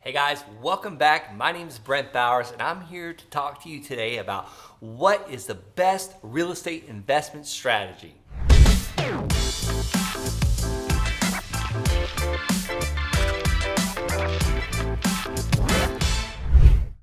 Hey guys, welcome back. My name is Brent Bowers and I'm here to talk to you today about what is the best real estate investment strategy.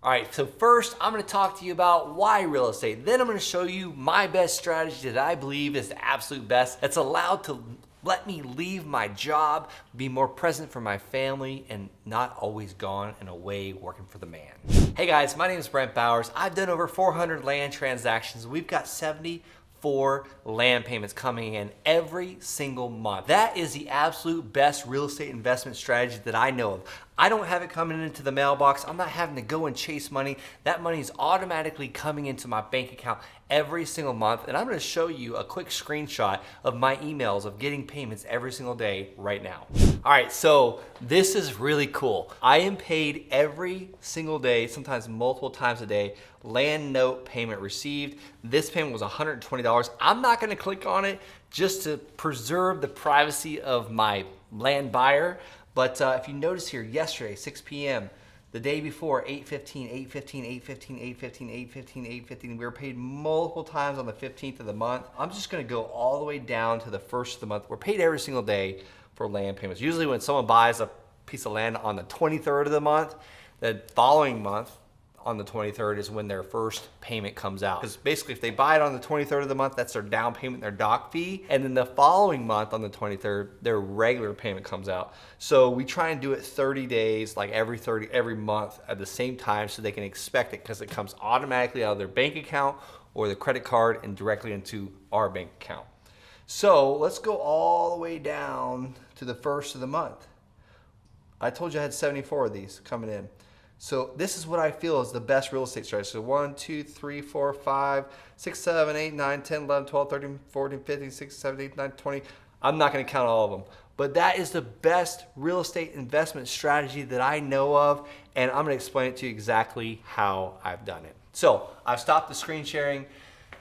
All right, so first I'm gonna talk to you about why real estate. Then I'm gonna show you my best strategy that I believe is the absolute best that's allowed to let me leave my job, be more present for my family, and not always gone and away working for the man. Hey guys, my name is Brent Bowers. I've done over 400 land transactions. We've got 74 land payments coming in every single month. That is the absolute best real estate investment strategy that I know of. I don't have it coming into the mailbox. I'm not having to go and chase money. That money is automatically coming into my bank account every single month. And I'm gonna show you a quick screenshot of my emails of getting payments every single day right now. All right, so this is really cool. I am paid every single day, sometimes multiple times a day, land note payment received. This payment was $120. I'm not gonna click on it just to preserve the privacy of my land buyer. But if you notice here, yesterday, 6 p.m., the day before, 8:15, 8:15, 8:15, 8:15, 8:15, 8:15. We were paid multiple times on the 15th of the month. I'm just gonna go all the way down to the 1st of the month. We're paid every single day for land payments. Usually when someone buys a piece of land on the 23rd of the month, the following month, on the 23rd is when their first payment comes out. Because basically if they buy it on the 23rd of the month, that's their down payment, their doc fee. And then the following month on the 23rd, their regular payment comes out. So we try and do it 30 days, like every month at the same time so they can expect it because it comes automatically out of their bank account or the credit card and directly into our bank account. So let's go all the way down to the 1st of the month. I told you I had 74 of these coming in. So this is what I feel is the best real estate strategy. So 1, 2, 3, 4, 5, 6, 7, 8, 9, 10, 11, 12, 13, 14, 15, 16, 17, 18, 19, 20. I'm not gonna count all of them. But that is the best real estate investment strategy that I know of. And I'm gonna explain it to you exactly how I've done it. So I've stopped the screen sharing.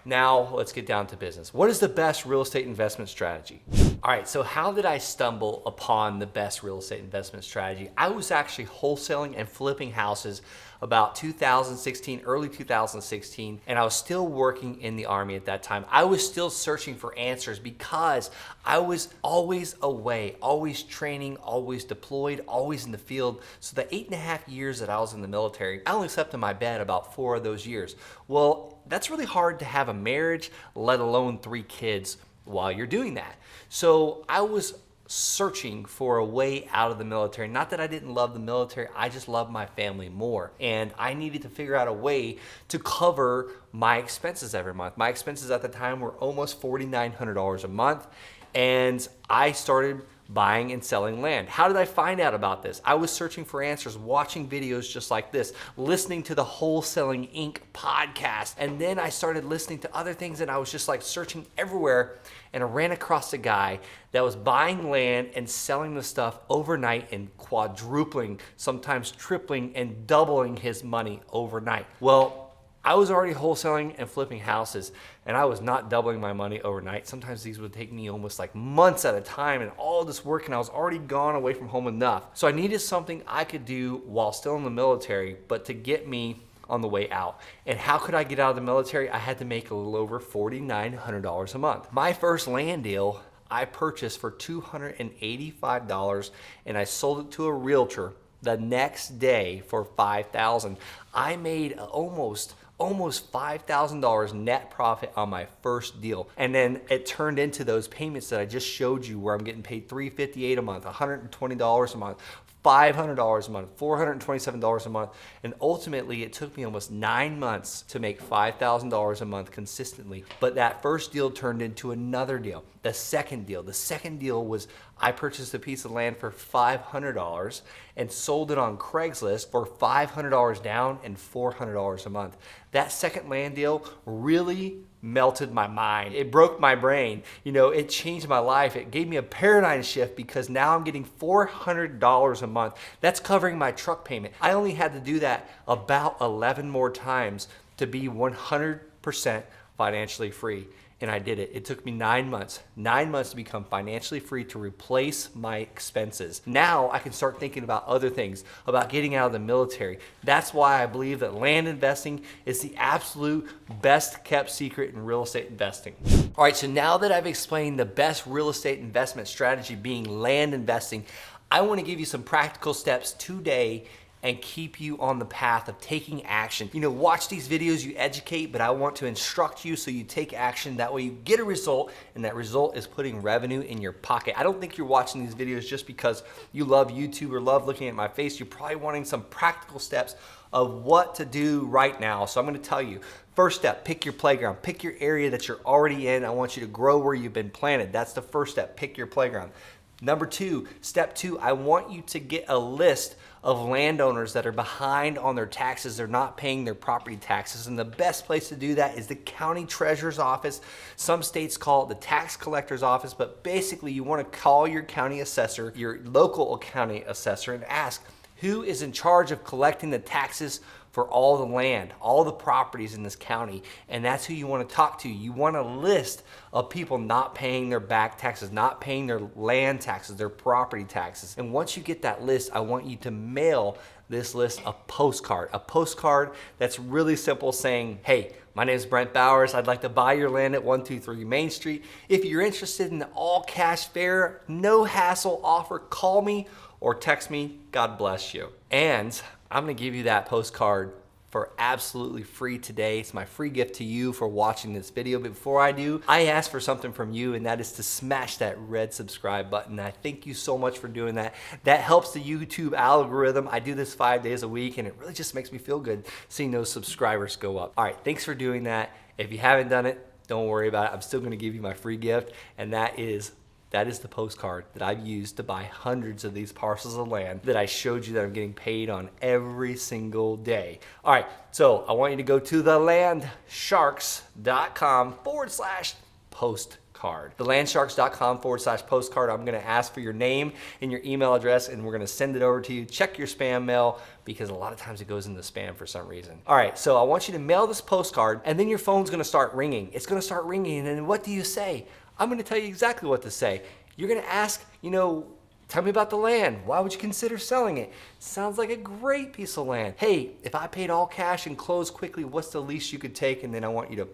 Now let's get down to business. What is the best real estate investment strategy? All right, so how did I stumble upon the best real estate investment strategy? I was actually wholesaling and flipping houses about 2016, early 2016, and I was still working in the Army at that time. I was still searching for answers because I was always away, always training, always deployed, always in the field. So the 8.5 years that I was in the military, I only slept in my bed about 4 of those years. Well, that's really hard to have a marriage, let alone 3 kids while you're doing that. So I was searching for a way out of the military. Not that I didn't love the military, I just loved my family more. And I needed to figure out a way to cover my expenses every month. My expenses at the time were almost $4,900 a month. And I started buying and selling land. How did I find out about this? I was searching for answers, watching videos just like this, listening to the Wholesaling Inc. podcast. And then I started listening to other things and I was just like searching everywhere and I ran across a guy that was buying land and selling the stuff overnight and quadrupling, sometimes tripling and doubling his money overnight. Well, I was already wholesaling and flipping houses and I was not doubling my money overnight. Sometimes these would take me almost like months at a time and all this work and I was already gone away from home enough. So I needed something I could do while still in the military, but to get me on the way out. And how could I get out of the military? I had to make a little over $4,900 a month. My first land deal I purchased for $285 and I sold it to a realtor the next day for $5,000. I made almost $5,000 net profit on my first deal. And then it turned into those payments that I just showed you where I'm getting paid $358 a month, $120 a month, $500 a month, $427 a month. And ultimately it took me almost 9 months to make $5,000 a month consistently. But that first deal turned into another deal. The second deal was I purchased a piece of land for $500 and sold it on Craigslist for $500 down and $400 a month. That second land deal really melted my mind. It broke my brain. You know, it changed my life. It gave me a paradigm shift because now I'm getting $400 a month. That's covering my truck payment. I only had to do that about 11 more times to be 100% financially free. And I did it. It took me 9 months to become financially free to replace my expenses. Now I can start thinking about other things, about getting out of the military. That's why I believe that land investing is the absolute best kept secret in real estate investing. All right, so now that I've explained the best real estate investment strategy being land investing, I want to give you some practical steps today and keep you on the path of taking action. You know, watch these videos, you educate, but I want to instruct you so you take action. That way you get a result, and that result is putting revenue in your pocket. I don't think you're watching these videos just because you love YouTube or love looking at my face. You're probably wanting some practical steps of what to do right now. So I'm gonna tell you, first step, pick your playground. Pick your area that you're already in. I want you to grow where you've been planted. That's the first step, pick your playground. Number two, step two, I want you to get a list of landowners that are behind on their taxes. They're not paying their property taxes. And the best place to do that is the county treasurer's office. Some states call it the tax collector's office, but basically you want to call your county assessor, your local county assessor, and ask who is in charge of collecting the taxes for all the land, all the properties in this county. And that's who you want to talk to. You want a list of people not paying their back taxes, not paying their land taxes, their property taxes. And once you get that list, I want you to mail this list a postcard that's really simple saying, hey, my name is Brent Bowers. I'd like to buy your land at 123 Main Street. If you're interested in the all cash fair, no hassle offer, call me or text me. God bless you. And I'm gonna give you that postcard for absolutely free today. It's my free gift to you for watching this video. But before I do, I ask for something from you, and that is to smash that red subscribe button. I thank you so much for doing that. That helps the YouTube algorithm. I do this 5 days a week, and it really just makes me feel good seeing those subscribers go up. All right, thanks for doing that. If you haven't done it, don't worry about it. I'm still gonna give you my free gift, and that is the postcard that I've used to buy hundreds of these parcels of land that I showed you that I'm getting paid on every single day. All right, so I want you to go to thelandsharks.com/postcard. Thelandsharks.com/postcard. I'm gonna ask for your name and your email address, and we're gonna send it over to you. Check your spam mail, because a lot of times it goes into spam for some reason. All right, so I want you to mail this postcard, and then your phone's gonna start ringing. It's gonna start ringing, and then what do you say? I'm gonna tell you exactly what to say. You're gonna ask, tell me about the land. Why would you consider selling it? Sounds like a great piece of land. Hey, if I paid all cash and closed quickly, what's the least you could take? And then I want you to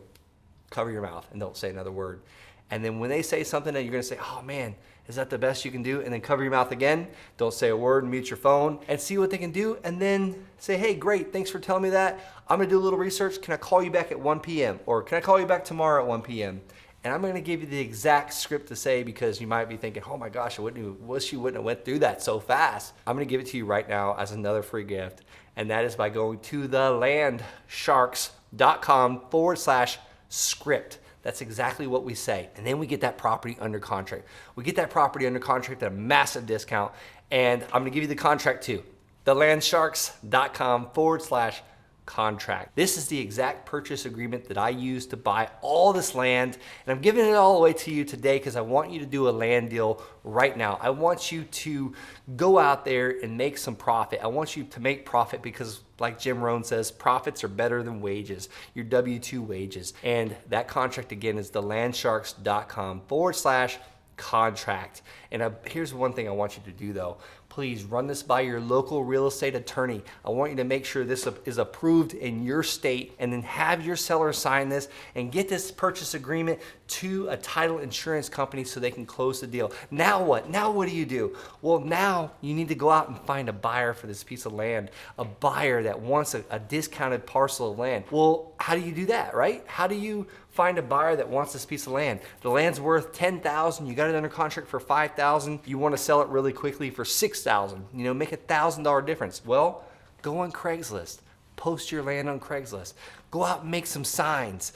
cover your mouth and don't say another word. And then when they say something, you're gonna say, oh man, is that the best you can do? And then cover your mouth again. Don't say a word, mute your phone, and see what they can do. And then say, hey, great, thanks for telling me that. I'm gonna do a little research. Can I call you back at 1 p.m.? Or can I call you back tomorrow at 1 p.m.? And I'm gonna give you the exact script to say, because you might be thinking, oh my gosh, I wish you wouldn't have went through that so fast. I'm gonna give it to you right now as another free gift. And that is by going to thelandsharks.com/script. That's exactly what we say. And then we get that property under contract. We get that property under contract at a massive discount. And I'm gonna give you the contract too. thelandsharks.com/contract. This is the exact purchase agreement that I used to buy all this land, and I'm giving it all away to you today because I want you to do a land deal right now. I want you to go out there and make some profit. I want you to make profit because, like Jim Rohn says, profits are better than wages, your W-2 wages. And that contract again is thelandsharks.com/contract. And here's one thing I want you to do though. Please run this by your local real estate attorney. I want you to make sure this is approved in your state, and then have your seller sign this and get this purchase agreement to a title insurance company so they can close the deal. Now what? Now what do? Well, now you need to go out and find a buyer for this piece of land, a buyer that wants a discounted parcel of land. Well, how do you do that, right? How do you find a buyer that wants this piece of land? The land's worth $10,000. You got it under contract for $5,000. You want to sell it really quickly for $6,000. Make a $1,000 difference. Well, go on Craigslist. Post your land on Craigslist. Go out and make some signs.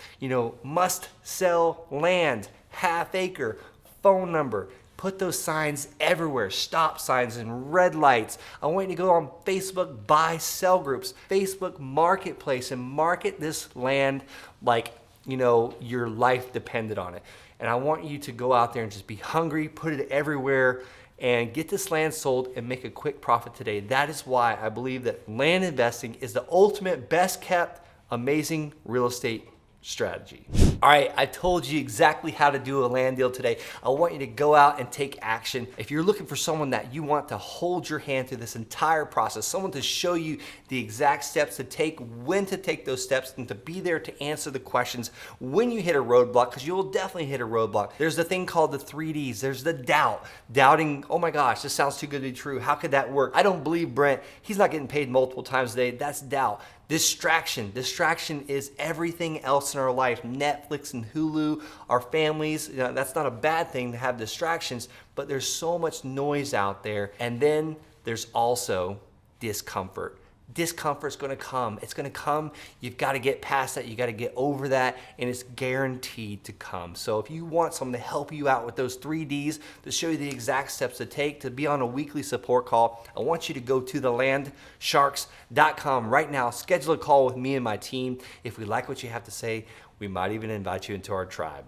Must sell land, half acre, phone number. Put those signs everywhere, stop signs and red lights. I want you to go on Facebook buy sell groups, Facebook Marketplace, and market this land like your life depended on it. And I want you to go out there and just be hungry, put it everywhere, and get this land sold and make a quick profit today. That is why I believe that land investing is the ultimate, best kept, amazing real estate strategy. All right, I told you exactly how to do a land deal today. I want you to go out and take action. If you're looking for someone that you want to hold your hand through this entire process, someone to show you the exact steps to take, when to take those steps, and to be there to answer the questions when you hit a roadblock, because you will definitely hit a roadblock. There's the thing called the 3Ds. There's the doubt. Doubting, oh my gosh, this sounds too good to be true. How could that work? I don't believe Brent. He's not getting paid multiple times a day. That's doubt. Distraction. Distraction is everything else in our life. Netflix and Hulu, our families. You know, that's not a bad thing to have distractions, but there's so much noise out there. And then there's also discomfort. Discomfort's gonna come. It's gonna come. You've got to get past that. You got to get over that, and it's guaranteed to come. So if you want someone to help you out with those 3Ds, to show you the exact steps to take, to be on a weekly support call, I want you to go to thelandsharks.com right now. Schedule a call with me and my team. If we like what you have to say, we might even invite you into our tribe.